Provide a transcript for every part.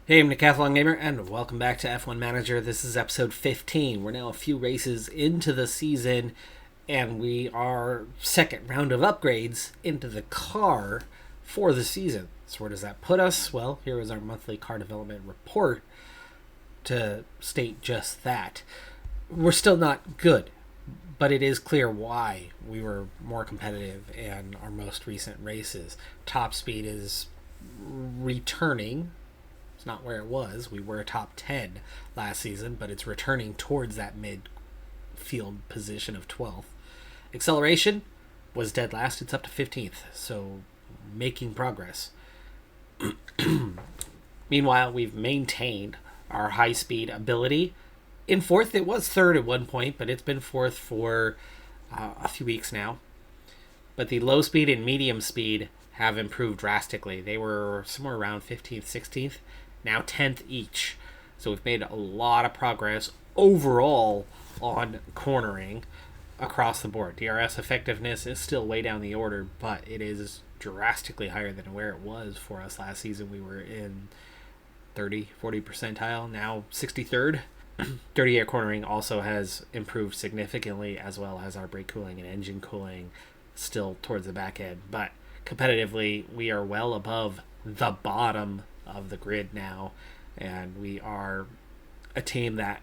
Hey, I'm Decathlon Gamer, and welcome back to F1 Manager. This is episode 15. We're now a few races into the season, and we are second round of upgrades into the car for the season. So where does that put us? Well, here is our monthly car development report to state just that. We're still not good, but it is clear why we were more competitive in our most recent races. Top speed is returning. It's not where it was. We were top 10 last season, but it's returning towards that midfield position of 12th. Acceleration was dead last. It's up to 15th, so making progress. Meanwhile, we've maintained our high-speed ability. In fourth, it was third at one point, but it's been fourth for a few weeks now. But the low speed and medium speed have improved drastically. They were somewhere around 15th, 16th. Now 10th each. So we've made a lot of progress overall on cornering across the board. DRS effectiveness is still way down the order, but it is drastically higher than where it was for us last season. We were in 30, 40 percentile, now 63rd. Dirty air cornering also has improved significantly, as well as our brake cooling and engine cooling still towards the back end. But competitively, we are well above the bottom of the grid now, and we are a team that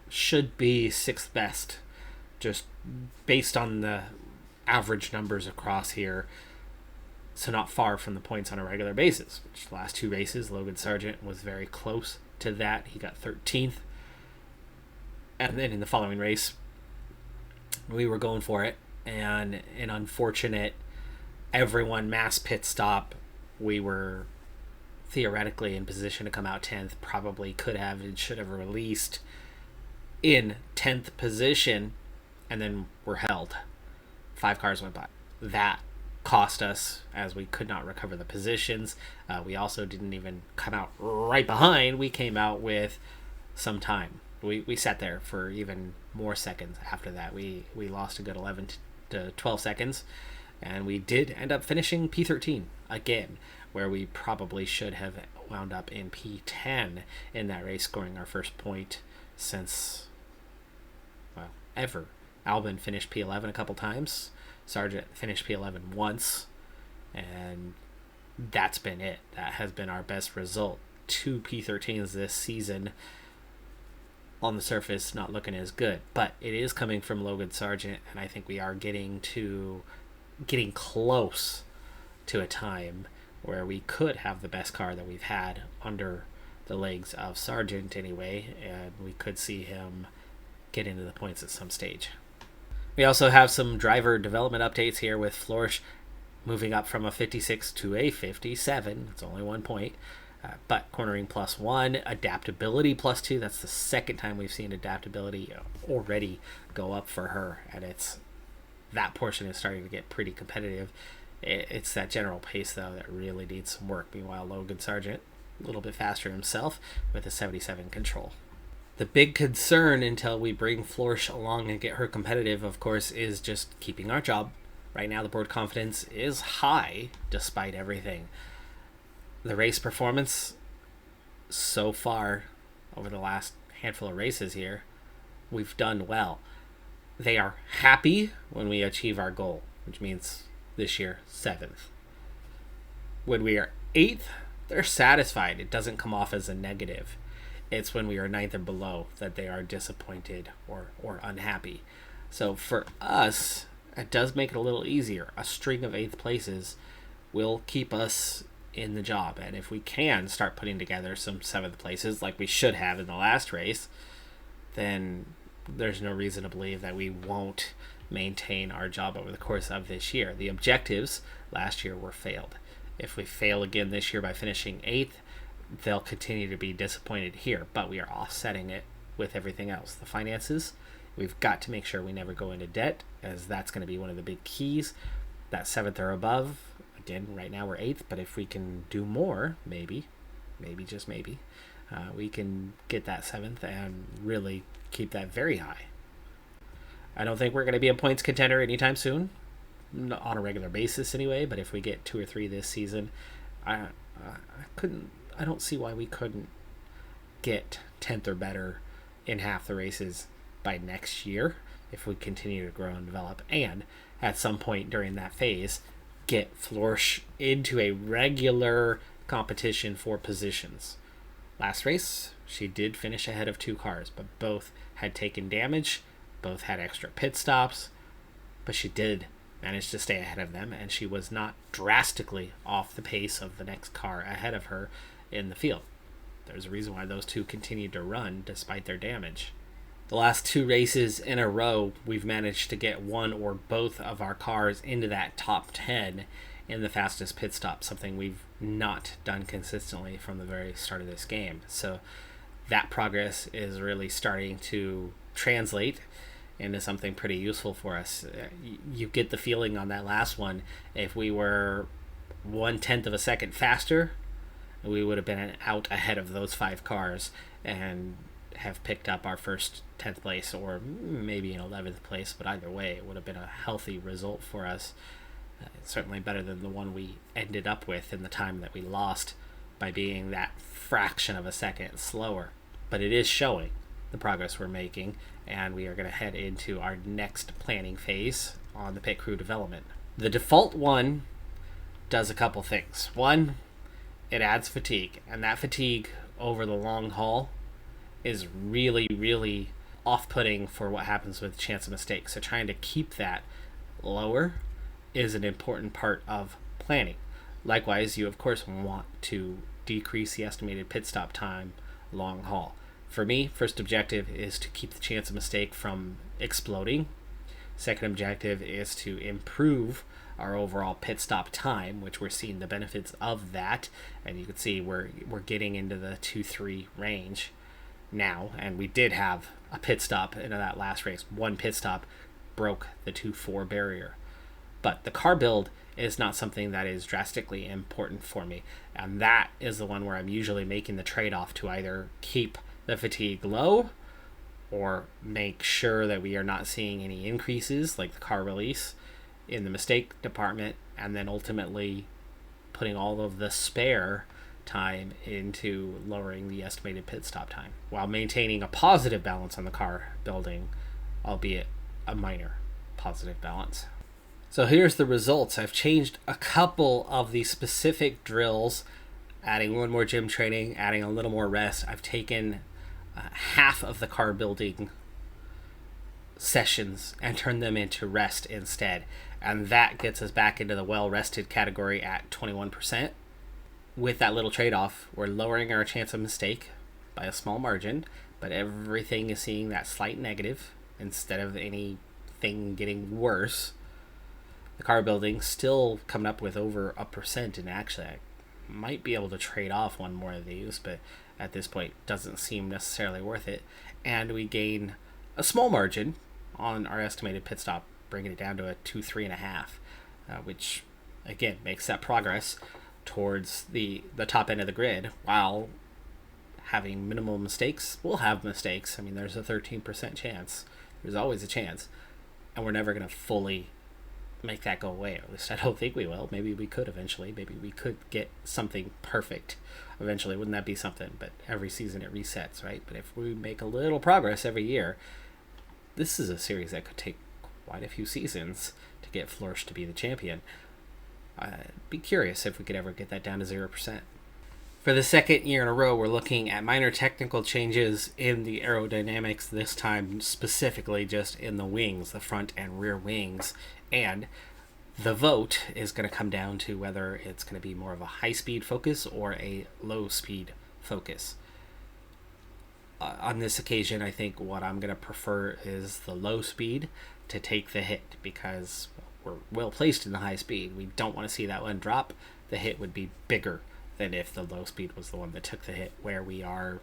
should be sixth best just based on the average numbers across here, so not far from the points on a regular basis, which the last two races Logan Sargent was very close to that. He got 13th, and then in the following race we were going for it, and an unfortunate everyone mass pit stop. We were theoretically in position to come out 10th, probably could have and should have released in 10th position, and then were held. 5 cars went by. That cost us, as we could not recover the positions. We also didn't even come out right behind. We came out with some time. We sat there for even more seconds after that. We lost a good 11 to 12 seconds, and we did end up finishing P13 again, where we probably should have wound up in P10 in that race, scoring our first point since, well, ever. Albin finished P11 a couple times. Sargent finished P11 once, and that's been it. That has been our best result. 2 P13s this season. On the surface, not looking as good, but it is coming from Logan Sargent, and I think we are getting close to a time where we could have the best car that we've had under the legs of Sargent anyway, and we could see him get into the points at some stage. We also have some driver development updates here, with Flourish moving up from a 56 to a 57. It's only 1 point. But cornering +1, adaptability +2. That's the second time we've seen adaptability already go up for her, and that portion is starting to get pretty competitive. It's that general pace, though, that really needs some work. Meanwhile, Logan Sargent, a little bit faster himself with a 77 control. The big concern until we bring Flourish along and get her competitive, of course, is just keeping our job. Right now, the board confidence is high despite everything. The race performance so far over the last handful of races here, we've done well. They are happy when we achieve our goal, which means this year 7th. When we are 8th, they're satisfied. It doesn't come off as a negative. It's when we are 9th or below that they are disappointed or unhappy. So for us, it does make it a little easier. A string of 8th places will keep us in the job, and if we can start putting together some 7th places like we should have in the last race, then there's no reason to believe that we won't maintain our job over the course of this year. The objectives last year were failed. If we fail again this year by finishing 8th, they'll continue to be disappointed here, but we are offsetting it with everything else. The finances, we've got to make sure we never go into debt, as that's going to be one of the big keys. That 7th or above, again, right now we're 8th, but if we can do more, maybe just maybe, we can get that 7th and really keep that very high. I don't think we're going to be a points contender anytime soon, on a regular basis anyway, but if we get 2 or 3 this season, I don't see why we couldn't get 10th or better in half the races by next year if we continue to grow and develop, and at some point during that phase get Flourish into a regular competition for positions. Last race, she did finish ahead of 2 cars, but both had taken damage, both had extra pit stops, but she did manage to stay ahead of them, and she was not drastically off the pace of the next car ahead of her in the field. There's a reason why those two continued to run despite their damage. The last 2 races in a row, we've managed to get one or both of our cars into that top 10 in the fastest pit stop, something we've not done consistently from the very start of this game. So that progress is really starting to translate into something pretty useful for us. You get the feeling on that last one, if we were 1/10 of a second faster, we would have been out ahead of those 5 cars and have picked up our first 10th place or maybe an 11th place, but either way it would have been a healthy result for us. Certainly better than the one we ended up with in the time that we lost by being that fraction of a second slower. But it is showing the progress we're making, and we are going to head into our next planning phase on the pit crew development. The default one does a couple things. One, it adds fatigue, and that fatigue over the long haul is really, really off-putting for what happens with chance of mistakes. So trying to keep that lower is an important part of planning. Likewise, you of course want to decrease the estimated pit stop time long haul. For me, first objective is to keep the chance of mistake from exploding. Second objective is to improve our overall pit stop time, which we're seeing the benefits of that, and you can see we're getting into the 2-3 range now, and we did have a pit stop in that last race. One pit stop broke the 2-4 barrier, but the car build is not something that is drastically important for me, and that is the one where I'm usually making the trade-off to either keep the fatigue low or make sure that we are not seeing any increases like the car release in the mistake department, and then ultimately putting all of the spare time into lowering the estimated pit stop time while maintaining a positive balance on the car building, albeit a minor positive balance. So here's the results. I've changed a couple of the specific drills, adding one more gym training, adding a little more rest. I've taken half of the car building sessions and turned them into rest instead, and that gets us back into the well-rested category at 21%. With that little trade-off, we're lowering our chance of mistake by a small margin, but everything is seeing that slight negative instead of anything getting worse. The car building still coming up with over 1%, and actually I might be able to trade off one more of these, but at this point doesn't seem necessarily worth it. And we gain a small margin on our estimated pit stop, bringing it down to a 2-3.5, which again makes that progress towards the top end of the grid while having minimal mistakes. We'll have mistakes. I mean, there's a 13% chance. There's always a chance, and we're never going to fully make that go away. At least I don't think we will. Maybe we could eventually. Maybe we could get something perfect eventually. Wouldn't that be something? But every season it resets, right? But if we make a little progress every year, this is a series that could take quite a few seasons to get Flourish to be the champion. I'd be curious if we could ever get that down to 0%. For the second year in a row, we're looking at minor technical changes in the aerodynamics, this time specifically just in the wings, the front and rear wings. And the vote is going to come down to whether it's going to be more of a high-speed focus or a low-speed focus. On this occasion, I think what I'm going to prefer is the low speed to take the hit, because we're well placed in the high speed. We don't want to see that one drop. The hit would be bigger than if the low speed was the one that took the hit, where we are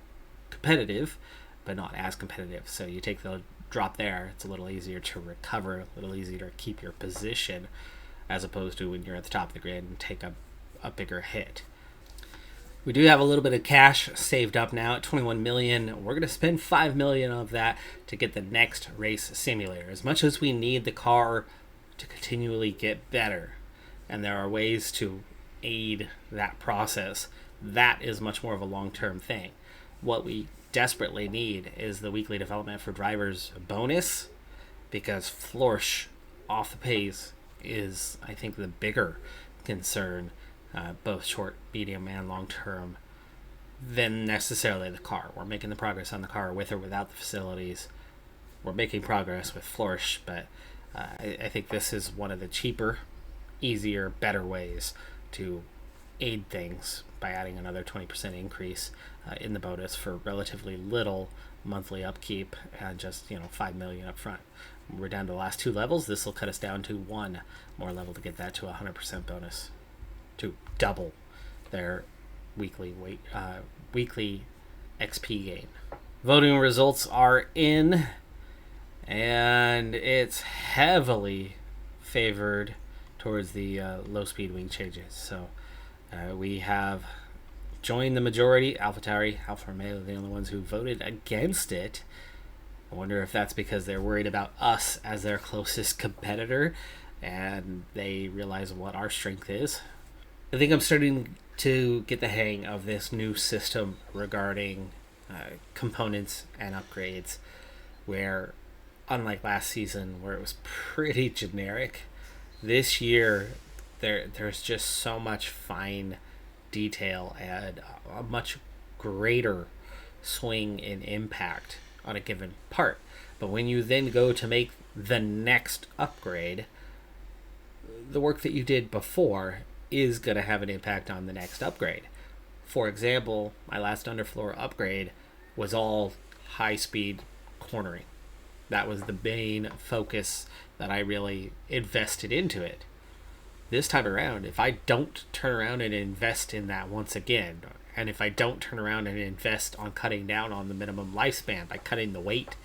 competitive but not as competitive. So you take the drop there, it's a little easier to recover, a little easier to keep your position, as opposed to when you're at the top of the grid and take a bigger hit. We do have a little bit of cash saved up now at 21 million. We're going to spend 5 million of that to get the next race simulator. As much as we need the car to continually get better, and there are ways to aid that process, that is much more of a long-term thing. What we desperately need is the weekly development for drivers bonus, because flourish off the pace is, I think, the bigger concern, both short, medium, and long term, than necessarily the car. We're making the progress on the car with or without the facilities. We're making progress with flourish, but I think this is one of the cheaper, easier, better ways to aid things by adding another 20% increase in the bonus for relatively little monthly upkeep and just $5 million up front. We're down to the last 2 levels. This will cut us down to 1 more level to get that to 100% bonus, to double their weekly XP gain. Voting results are in, and it's heavily favored towards the low speed wing changes. So we have joined the majority. AlphaTauri, Alfa Romeo, the only ones who voted against it. I wonder if that's because they're worried about us as their closest competitor and they realize what our strength is. I think I'm starting to get the hang of this new system regarding components and upgrades, where, unlike last season where it was pretty generic, this year there's just so much fine detail and a much greater swing in impact on a given part. But when you then go to make the next upgrade, the work that you did before is going to have an impact on the next upgrade. For example, my last underfloor upgrade was all high-speed cornering. That was the main focus that I really invested into it. This time around, if I don't turn around and invest in that once again, and if I don't turn around and invest on cutting down on the minimum lifespan by cutting the weight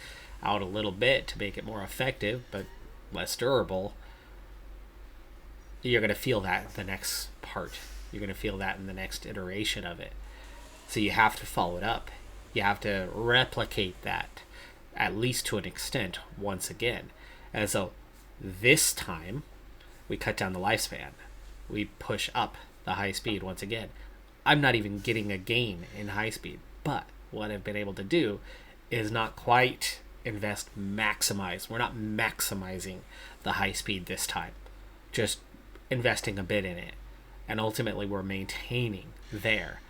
out a little bit to make it more effective but less durable, you're going to feel that in the next part. You're going to feel that in the next iteration of it. So you have to follow it up. You have to replicate that, at least to an extent, once again. And so this time, we cut down the lifespan. We push up the high speed once again. I'm not even getting a gain in high speed, but what I've been able to do is not quite maximize. We're not maximizing the high speed this time, just investing a bit in it. And ultimately we're maintaining there.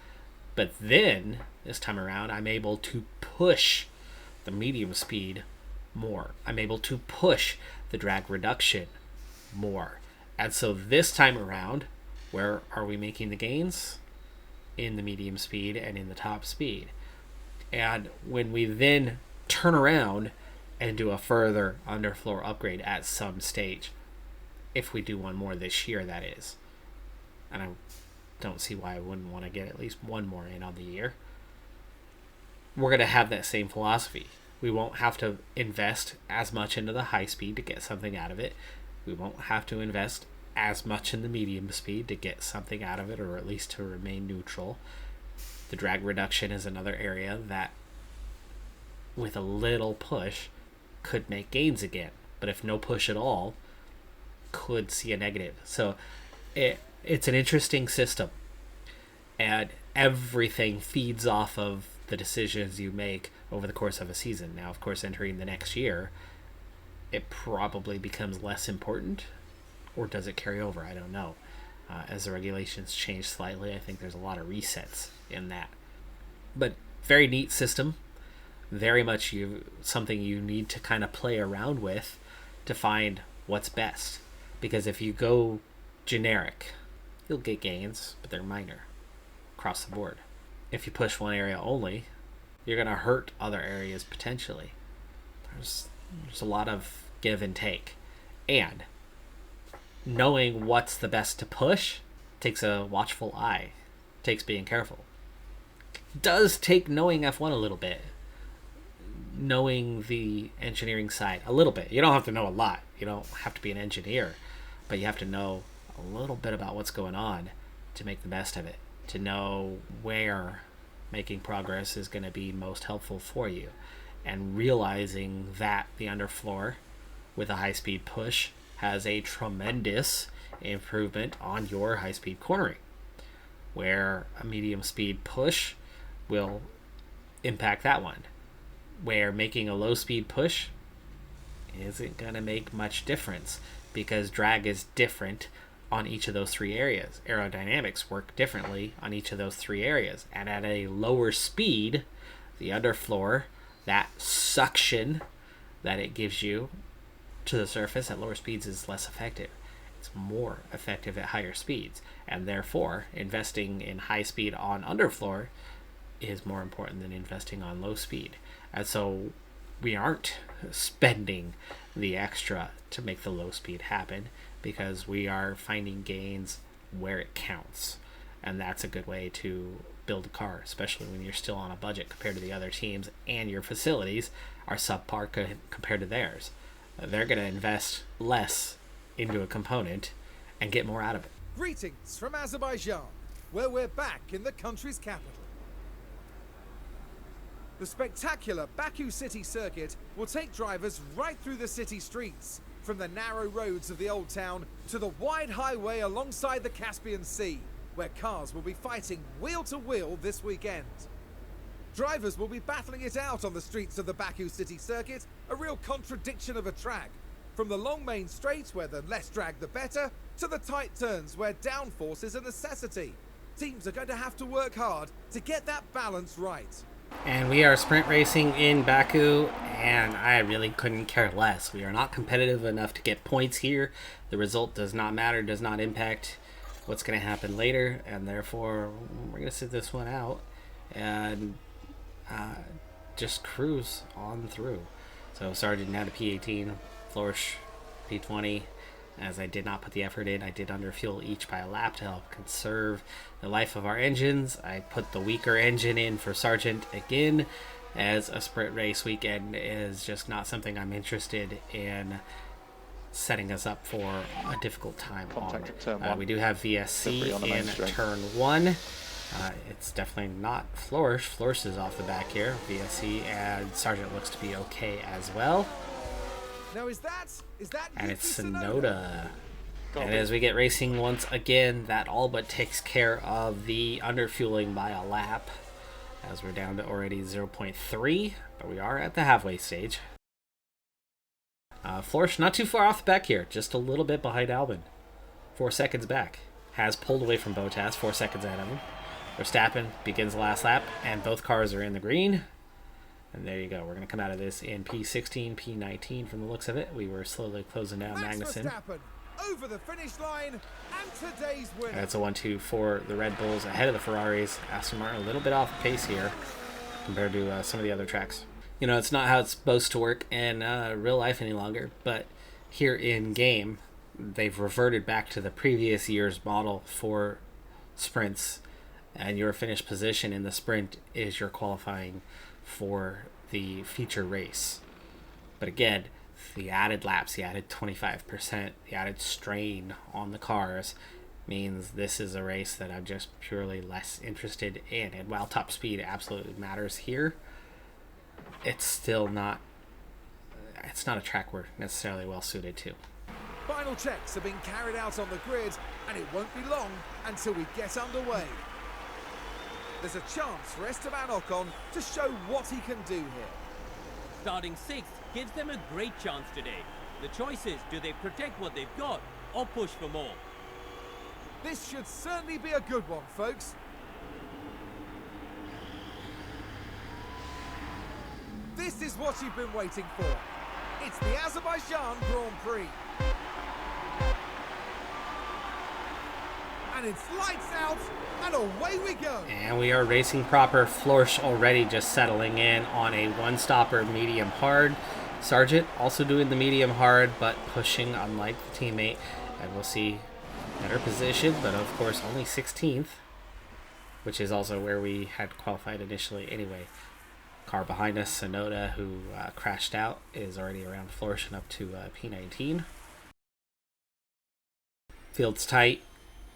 But then, this time around, I'm able to push the medium speed more. I'm able to push the drag reduction more. And so this time around, where are we making the gains? In the medium speed and in the top speed. And when we then turn around and do a further underfloor upgrade at some stage, if we do one more this year, that is, and I don't see why I wouldn't want to get at least one more in on the year, we're going to have that same philosophy. We won't have to invest as much into the high speed to get something out of it. We won't have to invest as much in the medium speed to get something out of it, or at least to remain neutral. The drag reduction is another area that, with a little push, could make gains again. But if no push at all, could see a negative. So it's an interesting system. And everything feeds off of the decisions you make over the course of a season. Now, of course, entering the next year, it probably becomes less important. Or does it carry over? I don't know. As the regulations change slightly, I think there's a lot of resets in that. But very neat system. Very much something you need to kind of play around with to find what's best. Because if you go generic, you'll get gains, but they're minor across the board. If you push one area only, you're going to hurt other areas potentially. There's a lot of give and take. And knowing what's the best to push takes a watchful eye. Takes being careful. Does take knowing F1 a little bit. Knowing the engineering side a little bit. You don't have to know a lot. You don't have to be an engineer. But you have to know a little bit about what's going on to make the best of it. To know where making progress is going to be most helpful for you. And realizing that the underfloor with a high-speed push has a tremendous improvement on your high-speed cornering, where a medium-speed push will impact that one. Where making a low speed push isn't going to make much difference because drag is different on each of those three areas. Aerodynamics work differently on each of those three areas. And at a lower speed, the underfloor, that suction that it gives you to the surface at lower speeds is less effective. It's more effective at higher speeds. And therefore, investing in high speed on underfloor is more important than investing on low speed. And so we aren't spending the extra to make the low speed happen because we are finding gains where it counts. And that's a good way to build a car, especially when you're still on a budget compared to the other teams and your facilities are subpar compared to theirs. They're going to invest less into a component and get more out of it. Greetings from Azerbaijan, where we're back in the country's capital. The spectacular Baku city circuit will take drivers right through the city streets, from the narrow roads of the old town to the wide highway alongside the Caspian Sea, where cars will be fighting wheel to wheel this weekend. Drivers will be battling it out on the streets of the Baku city circuit, a real contradiction of a track. From the long main straight, where the less drag the better, to the tight turns where downforce is a necessity. Teams are going to have to work hard to get that balance right. And we are sprint racing in Baku, and I really couldn't care less. We are not competitive enough to get points here. The result does not matter, does not impact what's going to happen later, and therefore we're going to sit this one out and just cruise on through. So Sargent had a P18, Florsch P20. As I did not put the effort in, I did underfuel each by a lap to help conserve the life of our engines. I put the weaker engine in for Sargent again, as a sprint race weekend is just not something I'm interested in setting us up for a difficult time on. We do have VSC in turn 1. It's definitely not Florsch. Florsch is off the back here. VSC and Sargent looks to be okay as well. Now is that and it's Sonoda. And as we get racing once again, that all but takes care of the underfueling by a lap, as we're down to already 0.3, but we are at the halfway stage. Florsch not too far off the back here, just a little bit behind Albon. 4 seconds back. Has pulled away from Bottas, 4 seconds ahead of him. Verstappen begins the last lap, and both cars are in the green. And there you go. We're going to come out of this in P16, P19 from the looks of it. We were slowly closing down Magnussen. Over the finish line, and today's winner. That's a 1-2 for the Red Bulls ahead of the Ferraris. Aston Martin a little bit off pace here compared to some of the other tracks. You know, it's not how it's supposed to work in real life any longer, but here in game, they've reverted back to the previous year's model for sprints, and your finished position in the sprint is your qualifying for the feature race. But again, the added laps, the added 25%, the added strain on the cars means this is a race that I'm just purely less interested in. And while top speed absolutely matters here, it's still not a track we're necessarily well suited to. Final checks are being carried out on the grid, and it won't be long until we get underway. There's a chance for Esteban Ocon to show what he can do here. Starting 6th gives them a great chance today. The choice is, do they protect what they've got or push for more? This should certainly be a good one, folks. This is what you've been waiting for. It's the Azerbaijan Grand Prix. And it's lights out, and away we go. And we are racing proper. Florsch already just settling in on a one-stopper medium hard. Sargent also doing the medium hard, but pushing unlike the teammate. And we'll see better position, but of course only 16th, which is also where we had qualified initially anyway. Car behind us, Sonoda, who crashed out, is already around Florsch and up to P19. Field's tight.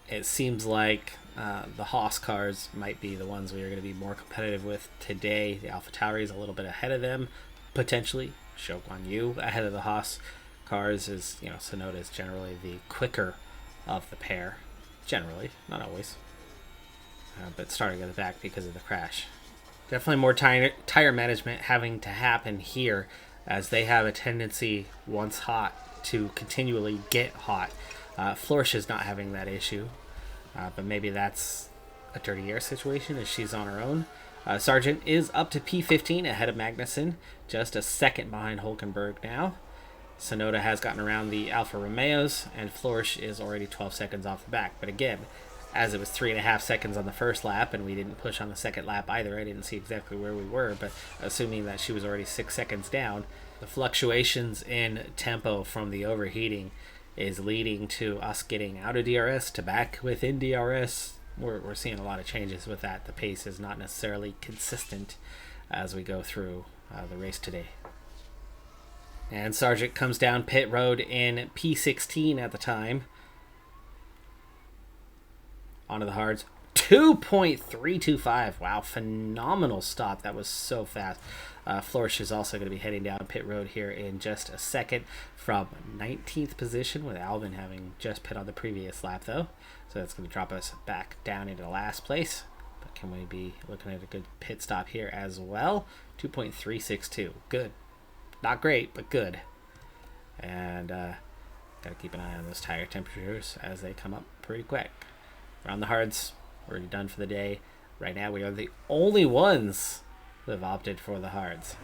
It seems like the Haas cars might be the ones we are going to be more competitive with today. The AlphaTauri is a little bit ahead of them, potentially. Shogun Yu ahead of the Haas cars, is, you know, Sonoda is generally the quicker of the pair. Generally, not always. But starting at the back because of the crash. Definitely more tire management having to happen here, as they have a tendency, once hot, to continually get hot. Flourish is not having that issue, but maybe that's a dirty air situation as she's on her own. Sargent is up to P15 ahead of Magnussen, just a second behind Hulkenberg now. Sonoda has gotten around the Alfa Romeos, and Flourish is already 12 seconds off the back. But again, as it was 3.5 seconds on the first lap, and we didn't push on the second lap either, I didn't see exactly where we were, but assuming that she was already 6 seconds down, the fluctuations in tempo from the overheating is leading to us getting out of DRS to back within DRS. We're seeing a lot of changes with that. The pace is not necessarily consistent as we go through the race today. And Sargent comes down pit road in P16 at the time. Onto the hards. 2.325. Wow, phenomenal stop. That was so fast. Flourish is also going to be heading down pit road here in just a second from 19th position, with Albin having just pit on the previous lap, though. So that's going to drop us back down into last place. But can we be looking at a good pit stop here as well? 2.362. Good. Not great, but good. And got to keep an eye on those tire temperatures as they come up pretty quick. Around the hards, we're done for the day. Right now, we are the only ones that have opted for the hards.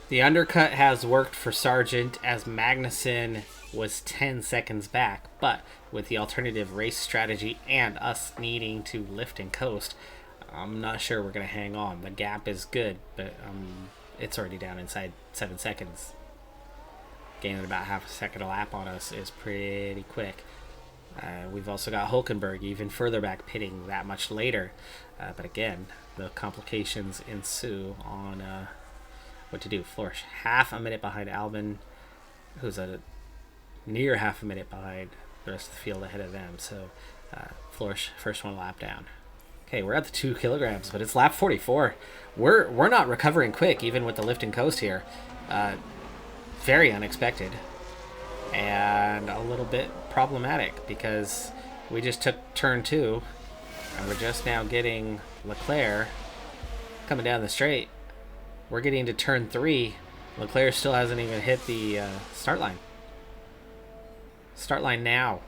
The undercut has worked for Sargent, as Magnussen was 10 seconds back, but with the alternative race strategy and us needing to lift and coast, I'm not sure we're going to hang on. The gap is good, but it's already down inside 7 seconds. Gaining about half a second a lap on us is pretty quick. We've also got Hulkenberg even further back pitting that much later. But again, the complications ensue on what to do. Flourish half a minute behind Albin, who's a near half a minute behind the rest of the field ahead of them. So Flourish, first one lap down. Okay, we're at the 2 kilograms, but it's lap 44. We're not recovering quick, even with the lift and coast here. Very unexpected. And a little bit problematic, because we just took turn 2 and we're just now getting Leclerc coming down the straight. We're getting to turn 3. Leclerc still hasn't even hit the start line. Start line now.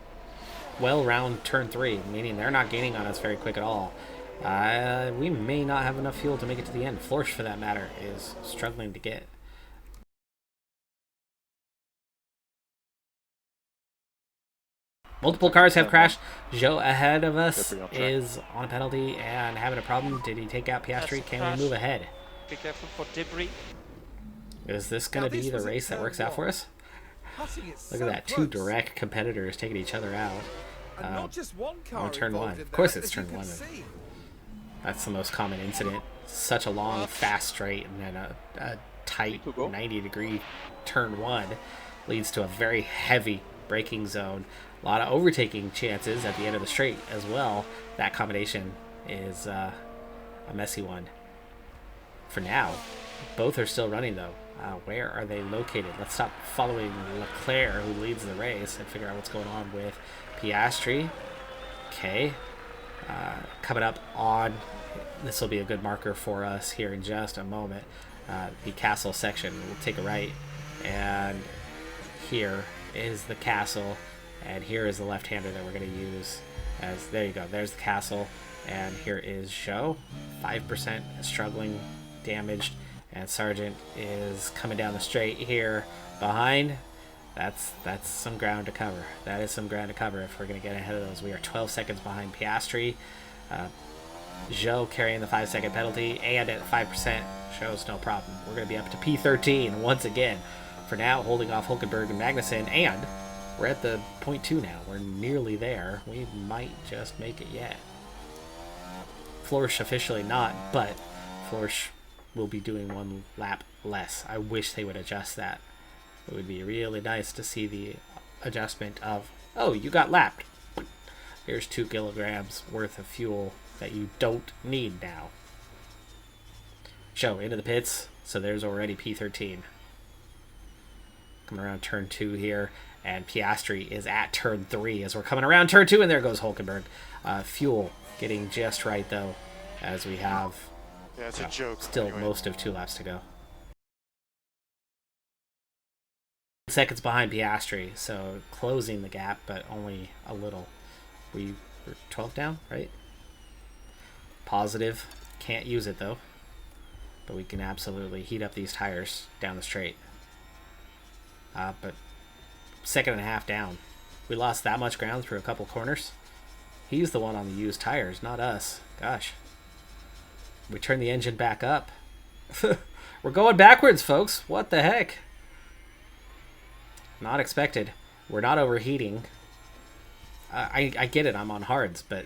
Well round turn 3, meaning they're not gaining on us very quick at all. We may not have enough fuel to make it to the end. Flourish, for that matter, is struggling to get. Multiple cars have crashed. Joe ahead of us is on a penalty and having a problem. Did he take out Piastri? Can we move ahead? Be careful for debris. Is this going to be the race that works out for us? Look at that. 2 direct competitors taking each other out. On turn 1. Of course it's turn 1. That's the most common incident. Such a long, fast straight, and then a tight 90-degree turn 1 leads to a very heavy braking zone. A lot of overtaking chances at the end of the straight as well. That combination is a messy one. For now, both are still running, though. Where are they located? Let's stop following Leclerc, who leads the race, and figure out what's going on with Piastri. Okay. Coming up on, this will be a good marker for us here in just a moment. The castle section. We'll take a right, and here is the castle, and here is the left-hander that we're going to use. As there you go, there's the castle, and here is Joe, 5% struggling, damaged, and Sargent is coming down the straight here behind. That's some ground to cover. That is some ground to cover if we're going to get ahead of those. We are 12 seconds behind Piastri. Joe carrying the 5-second penalty, and at 5% shows no problem. We're going to be up to P13 once again. For now, holding off Hulkenberg and Magnussen, and we're at the 0.2 now. We're nearly there. We might just make it yet. Flourish officially not, but Flourish will be doing 1 lap less. I wish they would adjust that. It would be really nice to see the adjustment of, oh, you got lapped. Here's 2 kilograms worth of fuel that you don't need now. Joe into the pits, so there's already P13. Coming around turn 2 here, and Piastri is at turn 3 as we're coming around turn 2, and there goes Hulkenberg. Fuel getting just right, though, as we have Yeah, it's a joke. Still anyway. most of 2 laps to go. Seconds behind Piastri, so closing the gap, but only a little. We were 12 down, right? Positive. Can't use it though. But we can absolutely heat up these tires down the straight. But 2.5 down. We lost that much ground through a couple corners. He's the one on the used tires, not us. Gosh. We turned the engine back up. We're going backwards, folks. What the heck? Not expected. We're not overheating. I get it. I'm on hards, but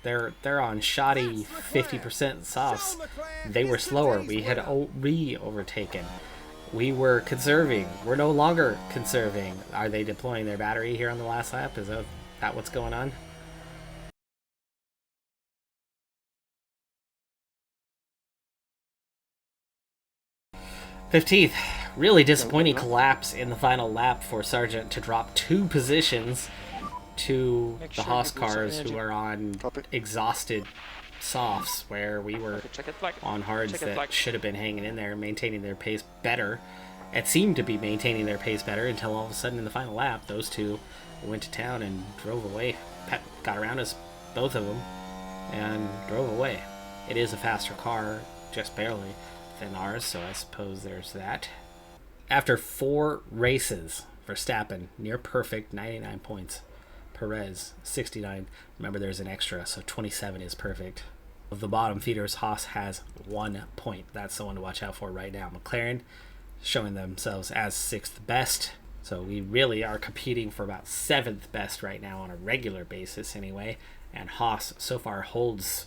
they're on shoddy 50% softs. They were slower. We had overtaken. We were conserving. We're no longer conserving. Are they deploying their battery here on the last lap? Is that what's going on? '15th. Really disappointing collapse in the final lap for Sargent to drop 2 positions to the Haas cars, who are on exhausted softs, where we were on hards that should have been hanging in there, maintaining their pace better. It seemed to be maintaining their pace better until all of a sudden in the final lap, those two went to town and drove away. Pep got around us, both of them, and drove away. It is a faster car, just barely, than ours, so I suppose there's that. After 4 races, Verstappen, near perfect, 99 points. Perez, 69. Remember, there's an extra, so 27 is perfect. Of the bottom feeders, Haas has 1 point. That's the one to watch out for right now. McLaren showing themselves as 6th best. So we really are competing for about 7th best right now on a regular basis anyway. And Haas so far holds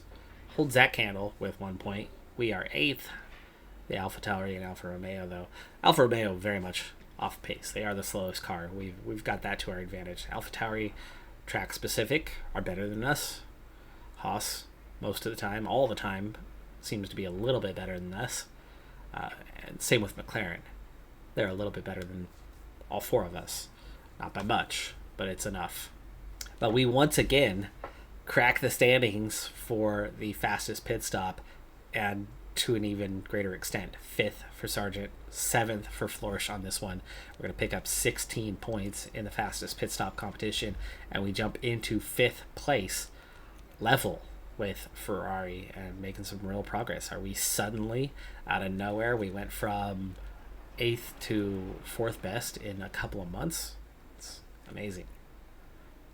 that candle with 1 point. We are 8th. The AlphaTauri and Alfa Romeo, though. Alfa Romeo very much off pace. They are the slowest car. We've got that to our advantage. AlphaTauri, track specific, are better than us. Haas, most of the time, all the time, seems to be a little bit better than us. And same with McLaren. They're a little bit better than all 4 of us. Not by much, but it's enough. But we once again crack the standings for the fastest pit stop, and to an even greater extent. 5th for Sargent, 7th for Florsch on this one. We're going to pick up 16 points in the fastest pit stop competition, and we jump into 5th place, level with Ferrari, and making some real progress. Are we suddenly, out of nowhere, we went from 8th to 4th best in a couple of months? It's amazing.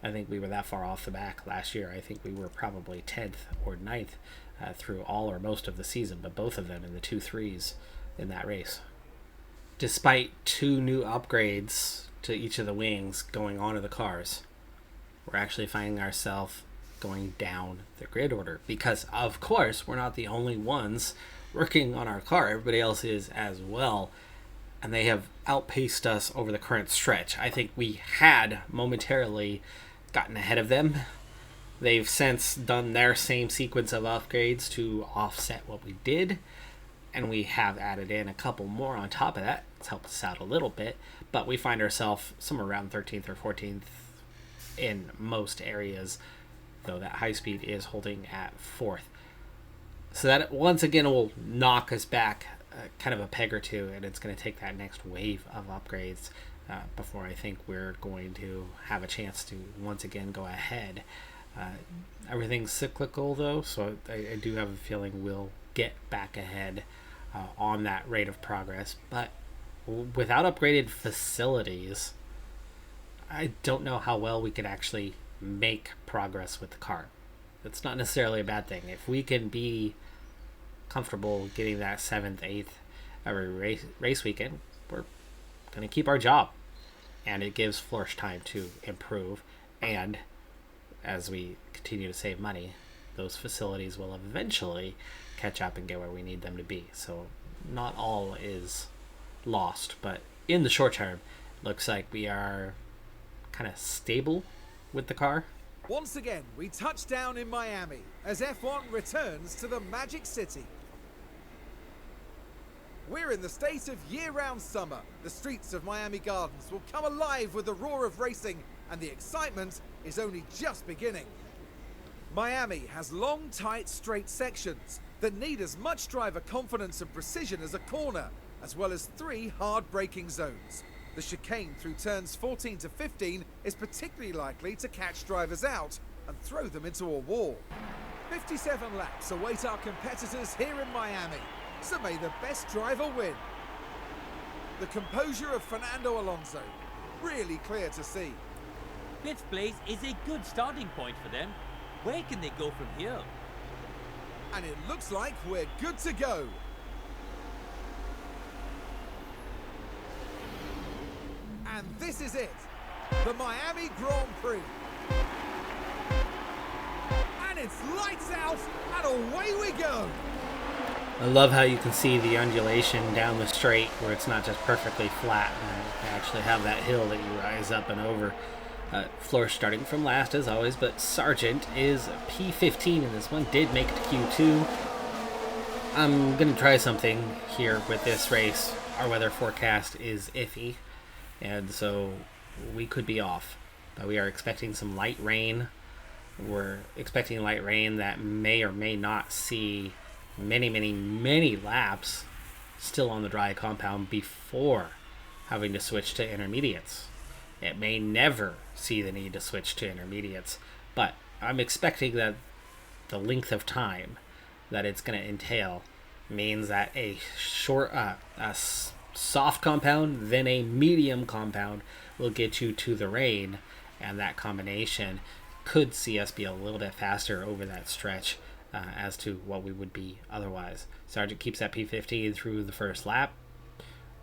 I think we were that far off the back last year. I think we were probably 10th or 9th through all or most of the season, but both of them in the 2-3s in that race. Despite 2 new upgrades to each of the wings going onto the cars, we're actually finding ourselves going down the grid order, because of course we're not the only ones working on our car. Everybody else is as well, and they have outpaced us over the current stretch. I think we had momentarily gotten ahead of them. They've since done their same sequence of upgrades to offset what we did, and we have added in a couple more on top of that. It's helped us out a little bit, but we find ourselves somewhere around 13th or 14th in most areas, though that high speed is holding at 4th. So that once again will knock us back kind of a peg or two, and it's going to take that next wave of upgrades before I think we're going to have a chance to once again go ahead. Everything's cyclical though, so I do have a feeling we'll get back ahead on that rate of progress. But without upgraded facilities, I don't know how well we could actually make progress with the car. That's not necessarily a bad thing. If we can be comfortable getting that 7th, 8th every race weekend, we're going to keep our job. And it gives Florsch time to improve, and as we continue to save money, those facilities will eventually catch up and get where we need them to be. So not all is lost, but in the short term, looks like we are kind of stable with the car. Once again, we touch down in Miami as F1 returns to the Magic City. We're in the state of year-round summer. The streets of Miami Gardens will come alive with the roar of racing, and the excitement is only just beginning. Miami has long, tight, straight sections, that need as much driver confidence and precision as a corner, as well as 3 hard braking zones. The chicane through turns 14 to 15 is particularly likely to catch drivers out and throw them into a wall. 57 laps await our competitors here in Miami, so may the best driver win. The composure of Fernando Alonso, really clear to see. 5th place is a good starting point for them. Where can they go from here? And it looks like we're good to go. And this is it, the Miami Grand Prix. And it's lights out, and away we go. I love how you can see the undulation down the straight where it's not just perfectly flat. You actually have that hill that you rise up and over. Florsch starting from last as always, but Sargent is P15 in this one. Did make it to Q2. I'm going to try something here with this race. Our weather forecast is iffy, and so we could be off. But we are expecting some light rain. We're expecting light rain that may or may not see many laps still on the dry compound before having to switch to intermediates. It may never see the need to switch to intermediates, but I'm expecting that the length of time that it's going to entail means that a soft compound, then a medium compound will get you to the rain, and that combination could see us be a little bit faster over that stretch as to what we would be otherwise. Sargent keeps that P15 through the first lap.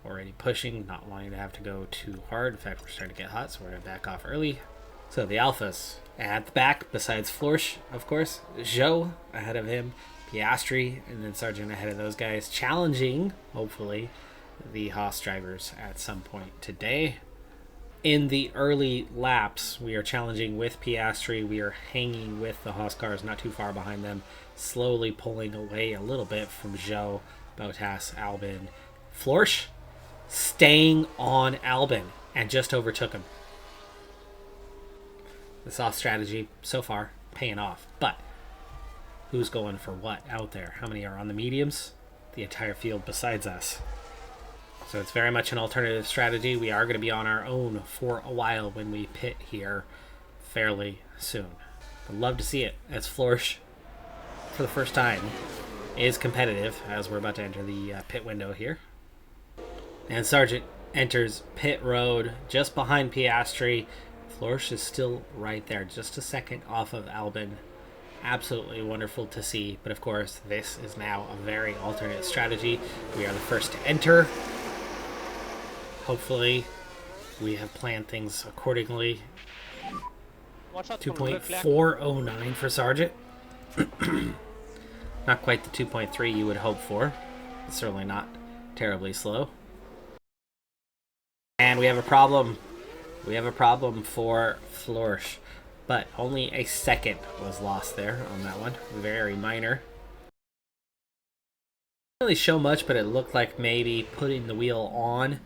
Already pushing, not wanting to have to go too hard. In fact, we're starting to get hot, so we're going to back off early. So the Alphas at the back, besides Florsch, of course. Zhou ahead of him, Piastri, and then Sargent ahead of those guys, challenging, hopefully, the Haas drivers at some point today. In the early laps, we are challenging with Piastri. We are hanging with the Haas cars, not too far behind them, slowly pulling away a little bit from Zhou, Bottas, Albon. Florsch staying on Albon and just overtook him. The soft strategy so far paying off, but who's going for what out there? How many are on the mediums? The entire field besides us. So it's very much an alternative strategy. We are going to be on our own for a while when we pit here fairly soon. I'd love to see it as Florsch, for the first time, is competitive as we're about to enter the pit window here. And Sargent enters pit road just behind Piastri. Florsch is still right there, just a second off of Albon. Absolutely wonderful to see. But of course, this is now a very alternate strategy. We are the first to enter. Hopefully, we have planned things accordingly. 2.409 for Sargent. Not quite the 2.3 you would hope for. It's certainly not terribly slow. And we have a problem. We have a problem for Florsch. But only a second was lost there on that one. Very minor. Didn't really show much, but it looked like maybe putting the wheel on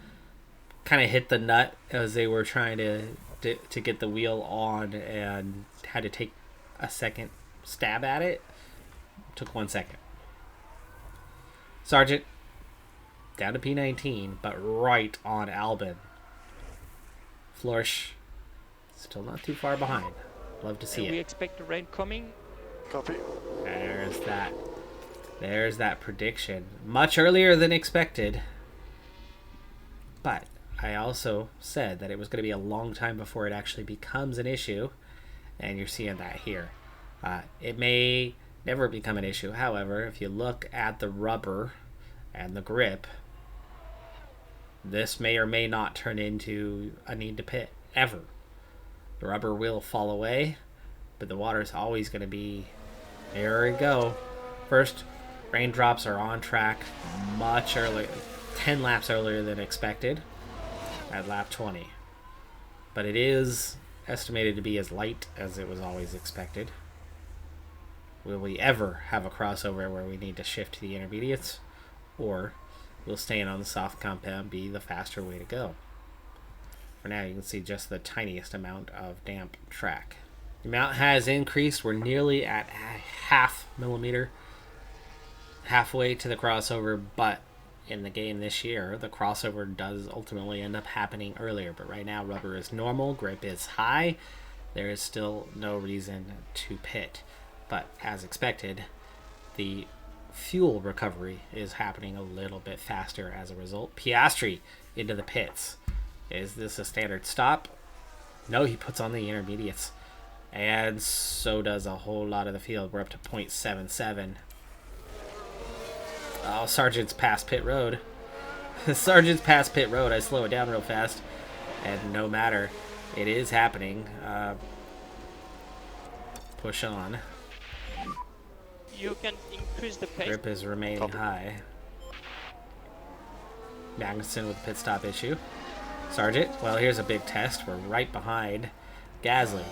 kind of hit the nut as they were trying to get the wheel on and had to take a second stab at it. Took 1 second. Sargent down to P19, but right on Albon. Florsch still not too far behind. Love to see it. We expect the rain coming. Copy. There's that. There's that prediction. Much earlier than expected. But I also said that it was going to be a long time before it actually becomes an issue. And you're seeing that here. It may never become an issue. However, if you look at the rubber and the grip, this may or may not turn into a need to pit, ever. The rubber will fall away, but the water is always going to be... There we go. First, raindrops are on track much earlier, 10 laps earlier than expected at lap 20. But it is estimated to be as light as it was always expected. Will we ever have a crossover where we need to shift to the intermediates? Or will staying on the soft compound be the faster way to go? For now, you can see just the tiniest amount of damp track. The amount has increased. We're nearly at a half millimeter. halfway to the crossover, but in the game this year, the crossover does ultimately end up happening earlier. But right now, rubber is normal, grip is high. There is still no reason to pit. But as expected, the fuel recovery is happening a little bit faster as a result. Piastri into the pits. Is this a standard stop? No, he puts on the intermediates. And so does a whole lot of the field. We're up to 0.77. Oh, Sargent's past pit road. Sargent's past pit road. I slow it down real fast. And no matter. It is happening. Push on. You can increase the pace. Grip is remaining high. Magnussen with a pit stop issue. Sargent, well, here's a big test. We're right behind Gasly.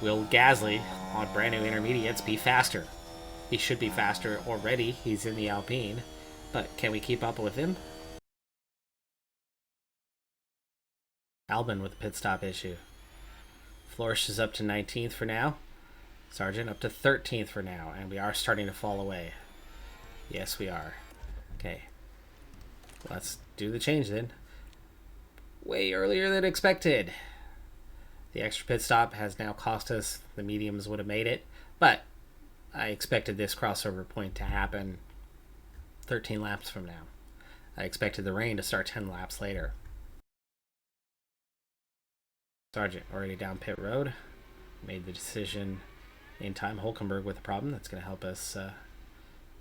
Will Gasly, on brand new intermediates, be faster? He should be faster already. He's in the Alpine. But can we keep up with him? Albon with a pit stop issue. Florsch is up to 19th for now. Sargent up to 13th for now. And we are starting to fall away. Yes, we are. Okay. Let's do the change then. Way earlier than expected. The extra pit stop has now cost us. The mediums would have made it. But I expected this crossover point to happen 13 laps from now. I expected the rain to start 10 laps later. Sargent already down pit road. Made the decision in time. Hulkenberg with a problem. That's going to help us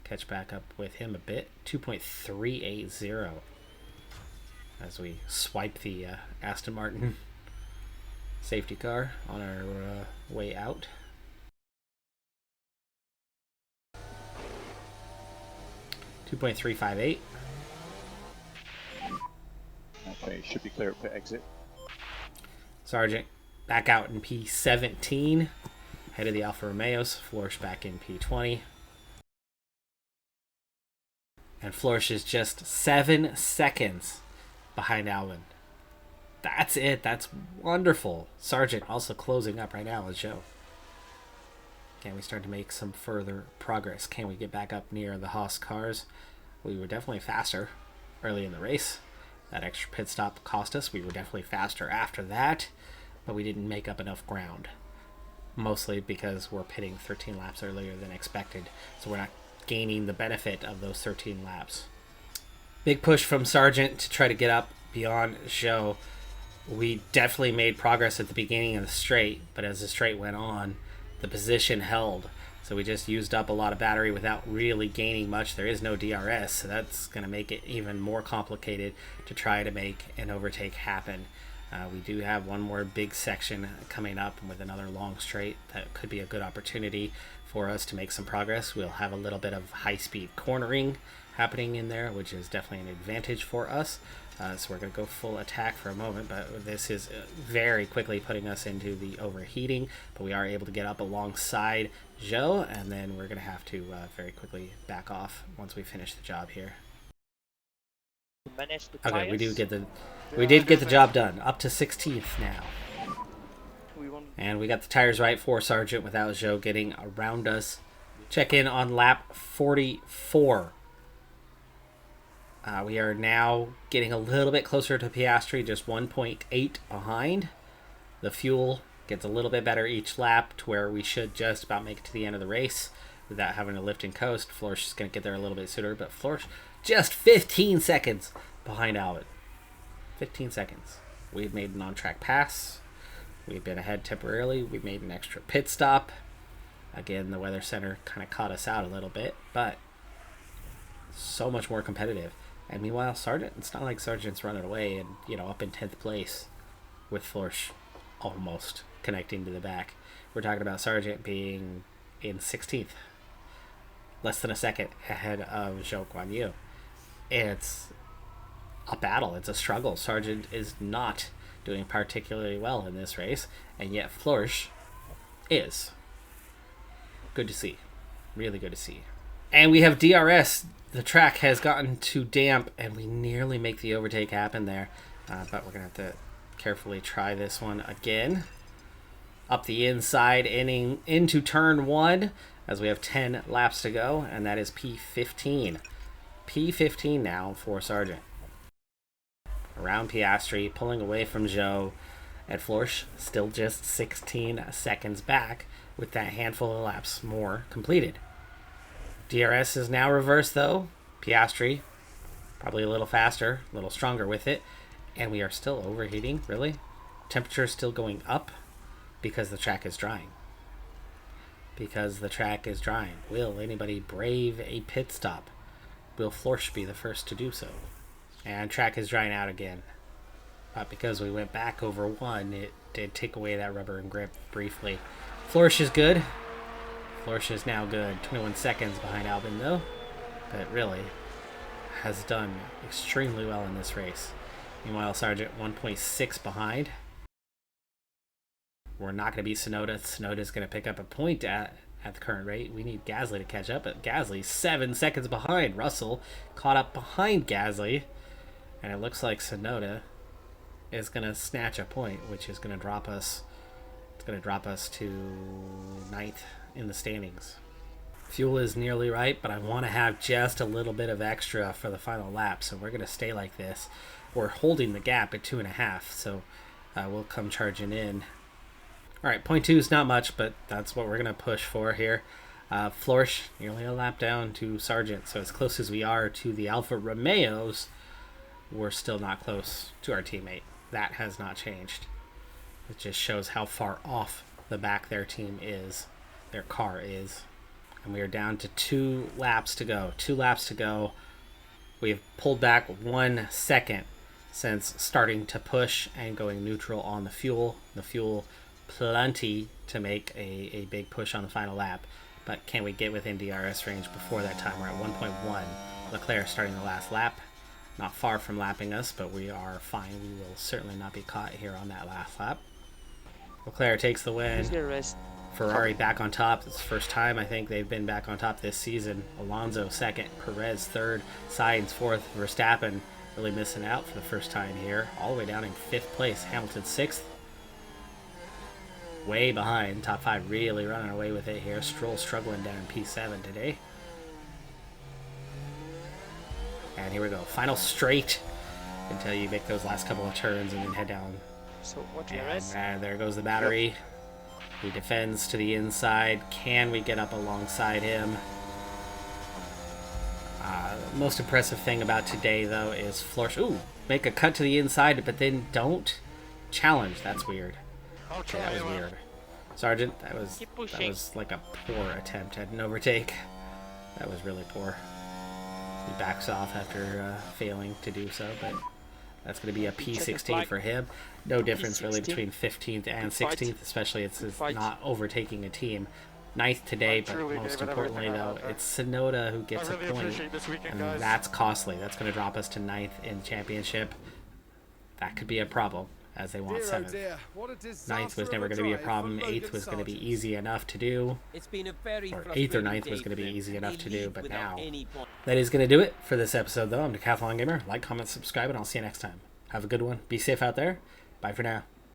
catch back up with him a bit. 2.380 as we swipe the Aston Martin safety car on our way out. .358. Okay, should be clear at pit exit. Sargent back out in P17. Head of the Alfa Romeos. Florsch back in P20. And Florsch is just 7 seconds behind Albon. That's it. That's wonderful. Sargent also closing up right now as Joe. Can we start to make some further progress? Can we get back up near the Haas cars? We were definitely faster early in the race. That extra pit stop cost us. We were definitely faster after that, but we didn't make up enough ground. Mostly because we're pitting 13 laps earlier than expected, so we're not gaining the benefit of those 13 laps. Big push from Sargent to try to get up beyond Joe. We definitely made progress at the beginning of the straight, but as the straight went on, the position held. So we just used up a lot of battery without really gaining much. There is no DRS, so that's going to make it even more complicated to try to make an overtake happen. We do have one more big section coming up with another long straight. That could be a good opportunity for us to make some progress. We'll have a little bit of high-speed cornering happening in there, which is definitely an advantage for us. So we're going to go full attack for a moment, but this is very quickly putting us into the overheating. But we are able to get up alongside Joe, and then we're going to have to very quickly back off once we finish the job here. Okay, we did get the job done. Up to 16th now. And we got the tires right for Sargent without Joe getting around us. Check in on lap 44. We are now getting a little bit closer to Piastri, just 1.8 behind. The fuel gets a little bit better each lap to where we should just about make it to the end of the race without having to lift and coast. Florsch is going to get there a little bit sooner, but Florsch just 15 seconds behind Albon. 15 seconds. We've made an on-track pass. We've been ahead temporarily. We've made an extra pit stop. Again, the Weather Center kind of caught us out a little bit, but so much more competitive. And meanwhile, Sargent, it's not like Sargent's running away and, up in 10th place with Florsch almost connecting to the back. We're talking about Sargent being in 16th. Less than a second ahead of Zhou Guanyu. It's a battle. It's a struggle. Sargent is not doing particularly well in this race, and yet Florsch is. Good to see. Really good to see. And we have DRS. The track has gotten too damp, and we nearly make the overtake happen there. But we're going to have to carefully try this one again. Up the inside, into turn one. as we have 10 laps to go, and that is P15. P15 now for Sargent. Around Piastri, pulling away from Zhou, and Florsch still just 16 seconds back with that handful of laps more completed. DRS is now reversed though. Piastri probably a little faster, a little stronger with it, and we are still overheating, really? Temperature is still going up because the track is drying. Because the track is drying. Will anybody brave a pit stop? Will Florsch be the first to do so? And track is drying out again. But because we went back over 1, it did take away that rubber and grip briefly. Florsch is good. Florsch is now good. 21 seconds behind Albin though. But really has done extremely well in this race. Meanwhile, Sargent 1.6 behind. We're not going to beat Tsunoda. Tsunoda's going to pick up a point at the current rate. We need Gasly to catch up, but Gasly 7 seconds behind. Russell caught up behind Gasly, and it looks like Tsunoda is going to snatch a point, which is going to drop us. It's going to drop us to 9th in the standings. Fuel is nearly right, but I want to have just a little bit of extra for the final lap, so we're going to stay like this. We're holding the gap at 2.5, so we'll come charging in. All right, 0.2 is not much, but that's what we're going to push for here. Florsch nearly a lap down to Sargent, so as close as we are to the Alfa Romeos, we're still not close to our teammate. That has not changed. It just shows how far off the back their team is, their car is. And we are down to 2 laps to go. 2 laps to go. We've pulled back 1 second since starting to push and going neutral on the fuel. The fuel plenty to make a big push on the final lap, but can we get within DRS range before that time? We're at 1.1. Leclerc starting the last lap, not far from lapping us, but we are fine. We will certainly not be caught here on that last lap. Leclerc takes the win. Ferrari back on top. It's the first time I think they've been back on top this season. Alonso second, Perez third, Sainz fourth, Verstappen really missing out for the first time here, all the way down in 5th place. Hamilton 6th. Way behind. Top 5 really running away with it here. Stroll struggling down in P7 today. And here we go. Final straight until you make those last couple of turns and then head down. So what DRS? And there goes the battery. He defends to the inside. Can we get up alongside him? Most impressive thing about today, though, is Florsch. Ooh, make a cut to the inside, but then don't challenge. That's weird. Okay, that was weird. Sargent, that was like a poor attempt at an overtake. That was really poor. He backs off after failing to do so, but that's going to be a P16 for him. No difference really between 15th and 16th, especially it's not overtaking a team. 9th today, but most importantly though, it's Tsunoda who gets a point, and that's costly. That's going to drop us to 9th in championship. That could be a problem, as they want 7th. 9th was never going to be a problem. 8th was going to be easy enough to do. It's been a very or 8th or 9th was going to be easy enough to do, but now. That is going to do it for this episode though. I'm Decathlon Gamer. Like, comment, subscribe, and I'll see you next time. Have a good one. Be safe out there. Bye for now.